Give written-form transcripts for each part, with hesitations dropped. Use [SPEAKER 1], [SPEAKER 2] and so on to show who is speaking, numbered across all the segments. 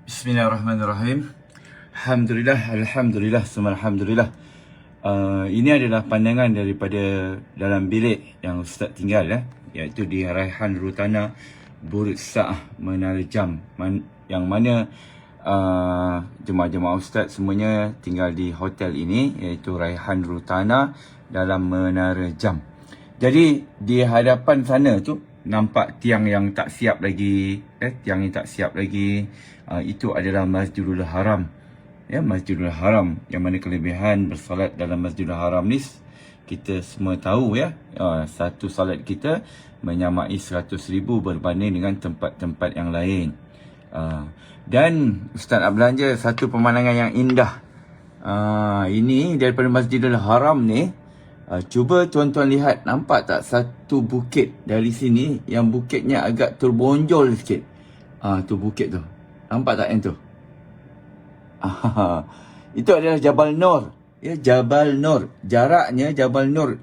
[SPEAKER 1] Bismillahirrahmanirrahim. Alhamdulillah, semua Alhamdulillah. Ini adalah pandangan daripada dalam bilik yang Ustaz tinggal, iaitu di Raihan Rutana Burj Sa'ah Menara Jam, yang mana jemaah-jemaah Ustaz semuanya tinggal di hotel ini, iaitu Raihan Rutana dalam Menara Jam. Jadi di hadapan sana tu nampak tiang yang tak siap lagi, tiang yang tak siap lagi. Itu adalah Masjidul Haram. Masjidul Haram, yang mana kelebihan bersalat dalam Masjidul Haram ni kita semua tahu, satu salat kita menyamai 100,000 berbanding dengan tempat-tempat yang lain. Dan Ustaz nak belanja satu pemandangan yang indah. Ini daripada Masjidul Haram ni. Cuba tuan-tuan lihat, nampak tak satu bukit dari sini yang bukitnya agak terbonjol sikit. Tu bukit tu. Nampak tak yang tu? Itu adalah Jabal Nur. Jabal Nur. Jaraknya Jabal Nur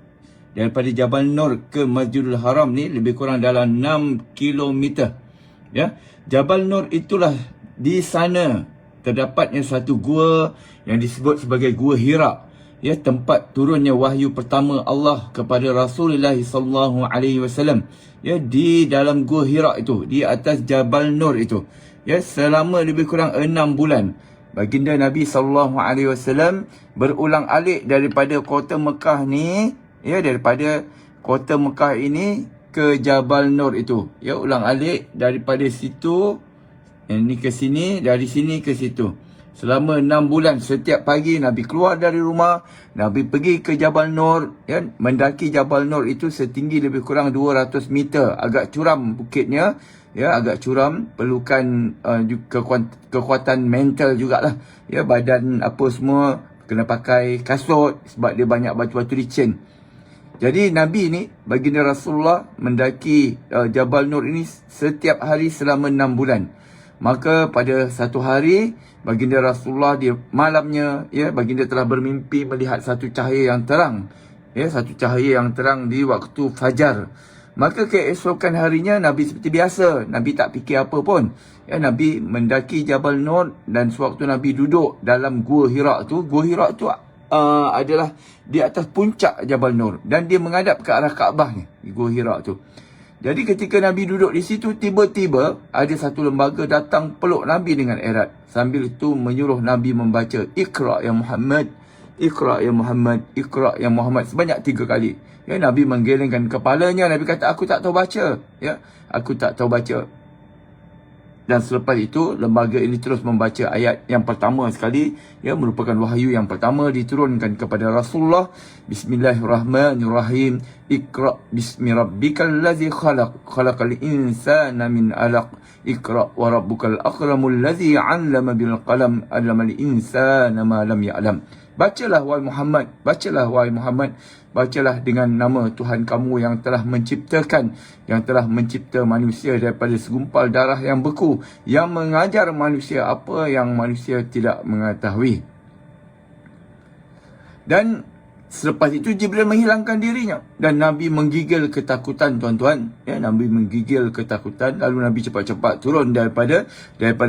[SPEAKER 1] daripada Jabal Nur ke Masjidul Haram ni lebih kurang dalam 6 km. Jabal Nur itulah di sana terdapatnya satu gua yang disebut sebagai Gua Hira. Tempat turunnya wahyu pertama Allah kepada Rasulullah SAW. Di dalam Gua Hira itu, di atas Jabal Nur itu. Selama lebih kurang 6 bulan. Baginda Nabi SAW berulang alik daripada kota Mekah ni, daripada kota Mekah ini ke Jabal Nur itu. Ulang alik daripada situ, ini ke sini, dari sini ke situ. Selama 6 bulan, setiap pagi Nabi keluar dari rumah, Nabi pergi ke Jabal Nur, mendaki Jabal Nur itu setinggi lebih kurang 200 meter. Agak curam bukitnya, agak curam, perlukan kekuatan mental jugalah. Badan apa semua kena pakai kasut sebab dia banyak batu-batu licin. Jadi Nabi ni, baginda Rasulullah mendaki Jabal Nur ini setiap hari selama 6 bulan. Maka pada satu hari, baginda Rasulullah di malamnya, baginda telah bermimpi melihat satu cahaya yang terang. Satu cahaya yang terang di waktu fajar. Maka keesokan harinya Nabi seperti biasa, Nabi tak fikir apa pun. Nabi mendaki Jabal Nur, dan sewaktu Nabi duduk dalam Gua Hira tu, Gua Hira tu adalah di atas puncak Jabal Nur, dan dia menghadap ke arah Kaabah ni, Gua Hira tu. Jadi ketika Nabi duduk di situ, tiba-tiba ada satu lembaga datang peluk Nabi dengan erat. Sambil itu menyuruh Nabi membaca, Iqra ya Muhammad, Iqra ya Muhammad, Iqra ya Muhammad, sebanyak 3 kali. Nabi menggelengkan kepalanya. Nabi kata, aku tak tahu baca. Aku tak tahu baca. Dan selepas itu, lembaga ini terus membaca ayat yang pertama sekali, merupakan wahyu yang pertama diturunkan kepada Rasulullah. Bismillahirrahmanirrahim. Iqra bismi rabbikal ladzi khalaq, khalaqal insana min 'alaq. Iqra wa rabbukal akramul ladzi 'allama bil qalam, 'allamal insana ma lam ya'lam. Bacalah wahai Muhammad, bacalah wahai Muhammad, bacalah dengan nama Tuhan kamu yang telah menciptakan, yang telah mencipta manusia daripada segumpal darah yang beku, yang mengajar manusia apa yang manusia tidak mengetahui. Dan selepas itu Jibril menghilangkan dirinya, dan Nabi menggigil ketakutan, tuan-tuan. Nabi menggigil ketakutan. Lalu Nabi cepat-cepat turun daripada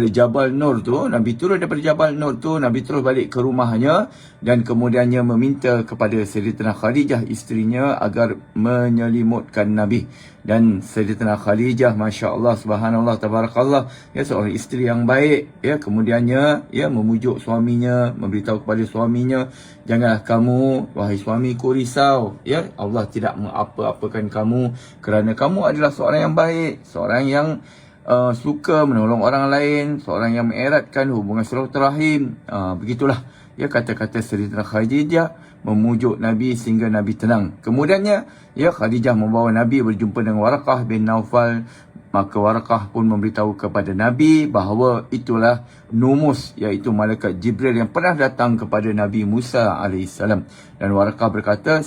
[SPEAKER 1] Jabal Nur tu. Nabi turun daripada Jabal Nur tu, Nabi terus balik ke rumahnya, dan kemudiannya meminta kepada Sayyidatina Khadijah, isterinya, agar menyelimutkan Nabi. Dan Sayyidatina Khadijah, Masya Allah, Subhanallah, Tabarakallah, seorang isteri yang baik. Kemudiannya memujuk suaminya, memberitahu kepada suaminya, janganlah kamu, wahai suamiku, risau. Allah tidak mengapa-apakan kamu, kerana kamu adalah seorang yang baik, seorang yang suka menolong orang lain, seorang yang mengeratkan hubungan silaturahim. Begitulah kata-kata Sayyidatina Khadijah memujuk Nabi sehingga Nabi tenang. Kemudiannya Khadijah membawa Nabi berjumpa dengan Waraqah bin Naufal. Maka Waraqah pun memberitahu kepada Nabi bahawa itulah Numus, iaitu malaikat Jibril yang pernah datang kepada Nabi Musa AS. Dan Waraqah berkata,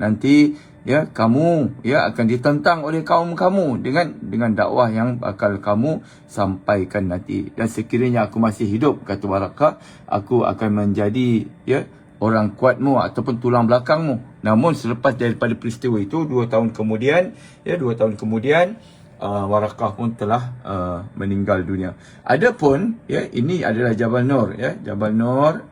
[SPEAKER 1] nanti kamu akan ditentang oleh kaum kamu dengan dakwah yang bakal kamu sampaikan nanti. Dan sekiranya aku masih hidup, kata Waraqah, aku akan menjadi orang kuatmu ataupun tulang belakangmu. Namun selepas daripada peristiwa itu, 2 tahun kemudian, Warakah pun telah meninggal dunia. Adapun ya, ini adalah Jabal Nur ya, Jabal Nur.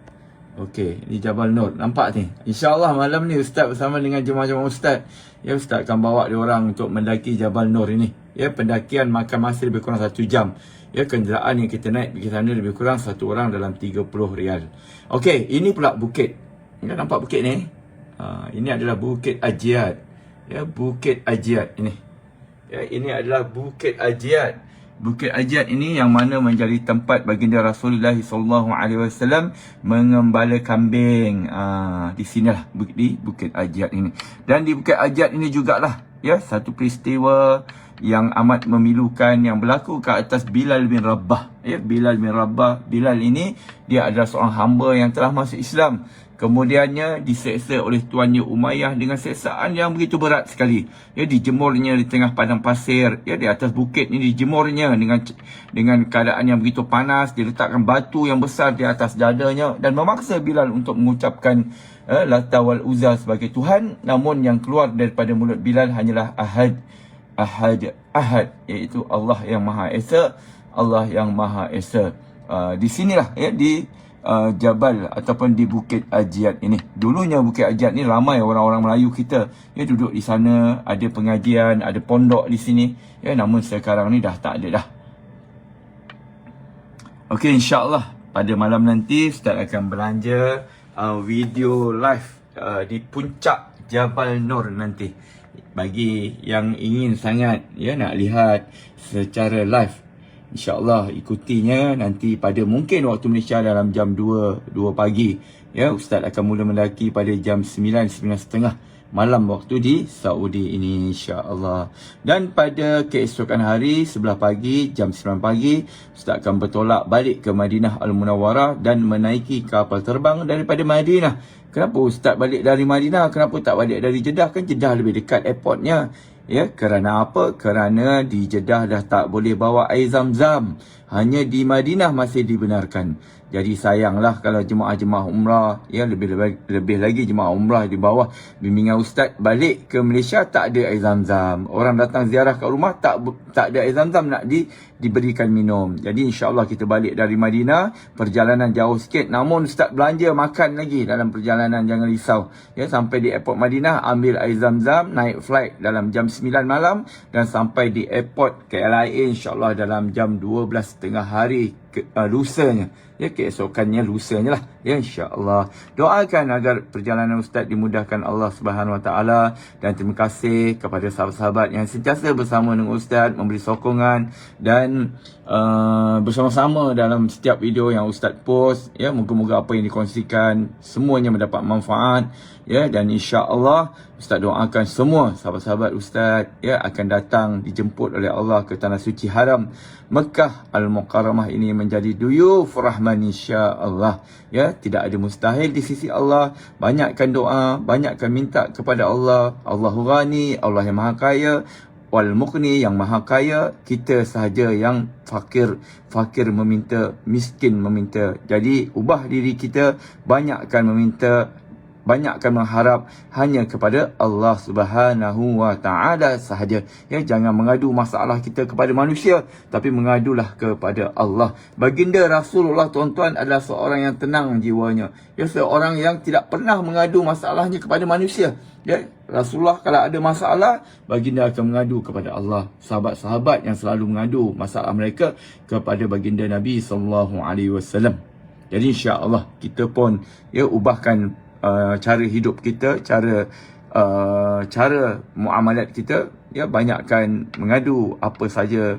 [SPEAKER 1] Okey, ini Jabal Nur. Nampak ni? InsyaAllah malam ni Ustaz bersama dengan jemaah-jemaah Ustaz, ya, Ustaz akan bawa diorang untuk mendaki Jabal Nur ini. Ya, pendakian makan masa lebih kurang 1 jam. Ya, kenderaan yang kita naik pergi sana lebih kurang satu orang dalam 30 rial. Okey, ini pula bukit. Ya, nampak bukit ni? Ini adalah Bukit Ajiat. Ya, Bukit Ajiat ini. Ya, ini adalah Bukit Ajiat. Bukit Ajiat ini yang mana menjadi tempat baginda Rasulullah SAW mengembala kambing. Di sinilah, di Bukit Ajiat ini. Dan di Bukit Ajiat ini jugalah, ya, satu peristiwa yang amat memilukan yang berlaku ke atas Bilal bin Rabah. Ya, Bilal bin Rabah. Bilal ini dia adalah seorang hamba yang telah masuk Islam. Kemudiannya diseksa oleh tuannya Umayyah dengan seksaan yang begitu berat sekali. Ya, dijemurnya di tengah padang pasir. Ya, di atas bukit ni dijemurnya dengan keadaan yang begitu panas. Diletakkan batu yang besar di atas dadanya dan memaksa Bilal untuk mengucapkan Lata wal Uzza sebagai Tuhan. Namun yang keluar daripada mulut Bilal hanyalah Ahad. Ahad, iaitu Allah yang Maha Esa. Allah yang Maha Esa. Di sinilah, ya, di Jabal ataupun di Bukit Ajiat ini. Dulunya Bukit Ajiat ni ramai orang-orang Melayu kita, ya, duduk di sana, ada pengajian, ada pondok di sini. Ya, namun sekarang ni dah tak ada dah. Okey, insya-Allah pada malam nanti Ustaz akan belanja video live di puncak Jabal Nur nanti. Bagi yang ingin sangat, ya, nak lihat secara live, InsyaAllah ikutinya nanti pada mungkin waktu Malaysia dalam jam 2 pagi. Ya, Ustaz akan mula mendaki pada jam 9:30 malam waktu di Saudi ini, insyaAllah. Dan pada keesokan hari sebelah pagi, jam 9 pagi, Ustaz akan bertolak balik ke Madinah Al-Munawwarah dan menaiki kapal terbang daripada Madinah. Kenapa Ustaz balik dari Madinah? Kenapa tak balik dari Jeddah? Kan Jeddah lebih dekat airportnya. Ya, kerana apa? Kerana di Jeddah dah tak boleh bawa air Zam-Zam. Hanya di Madinah masih dibenarkan. Jadi sayanglah kalau jemaah-jemaah umrah, ya, lebih lagi jemaah umrah di bawah bimbingan Ustaz balik ke Malaysia tak ada air Zam-Zam. Orang datang ziarah kat rumah tak ada air Zam-Zam nak diberikan minum. Jadi insya-Allah kita balik dari Madinah, perjalanan jauh sikit, namun Ustaz belanja makan lagi dalam perjalanan, jangan risau. Ya, sampai di airport Madinah ambil air Zam-Zam, naik flight dalam jam 9 malam dan sampai di airport KLIA insya-Allah dalam jam 12.30 hari lusanya. Ya, keesokannya lusanya lah. Ya, insya-Allah. Doakan agar perjalanan Ustaz dimudahkan Allah Subhanahu Wa Taala, dan terima kasih kepada sahabat-sahabat yang sentiasa bersama dengan Ustaz, memberi sokongan dan bersama-sama dalam setiap video yang Ustaz post. Ya, moga-moga apa yang dikongsikan semuanya mendapat manfaat. Ya, dan insya-Allah Ustaz doakan semua sahabat-sahabat Ustaz, ya, akan datang dijemput oleh Allah ke tanah suci haram Mekah Al-Mukarramah ini menjadi duyuf rahman insya-Allah. Ya, tidak ada mustahil di sisi Allah. Banyakkan doa, banyakkan minta kepada Allah. Allahu Ghani, Allah yang Maha Kaya, wal Mughni, yang Maha Kaya. Kita sahaja yang fakir meminta, miskin meminta. Jadi ubah diri kita, banyakkan meminta, banyakkan mengharap hanya kepada Allah Subhanahu Wa Taala sahaja. Ya, jangan mengadu masalah kita kepada manusia, tapi mengadulah kepada Allah. Baginda Rasulullah, tuan-tuan, adalah seorang yang tenang jiwanya. Ya, seorang yang tidak pernah mengadu masalahnya kepada manusia. Ya, Rasulullah kalau ada masalah, baginda akan mengadu kepada Allah. Sahabat-sahabat yang selalu mengadu masalah mereka kepada baginda Nabi SAW. Jadi insya-Allah kita pun, ya, ubahkan cara hidup kita, cara muamalat kita. Ya, banyakkan mengadu apa saja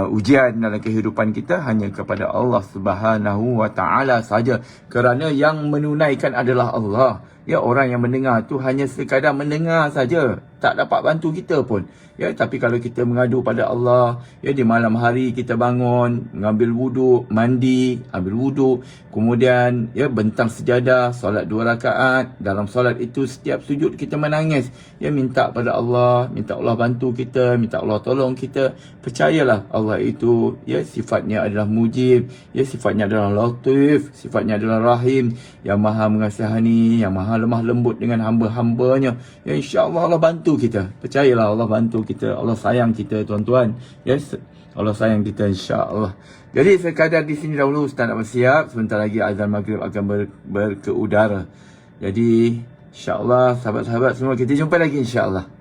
[SPEAKER 1] ujian dalam kehidupan kita hanya kepada Allah Subhanahu Wa Taala saja, kerana yang menunaikan adalah Allah. Ya, orang yang mendengar tu hanya sekadar mendengar saja, tak dapat bantu kita pun. Ya, tapi kalau kita mengadu pada Allah, ya, di malam hari kita bangun, mengambil wuduk, mandi, ambil wuduk, kemudian, ya, bentang sejadah, solat 2 rakaat. Dalam solat itu setiap sujud kita menangis, ya, minta pada Allah, minta Allah bantu kita, minta Allah tolong kita. Percayalah Allah itu, ya, sifatnya adalah mujib, ya, sifatnya adalah latif, sifatnya adalah rahim, yang Maha mengasihani, yang Maha Maha lemah lembut dengan hamba-hambanya. Ya, insya-Allah Allah bantu kita. Percayalah Allah bantu kita. Allah sayang kita tuan-tuan. Yes. Allah sayang kita insya-Allah. Jadi sekadar di sini dahulu, Ustaz nak bersiap. Sebentar lagi azan maghrib akan berkeudara. Jadi insya-Allah sahabat-sahabat semua kita jumpa lagi insya-Allah.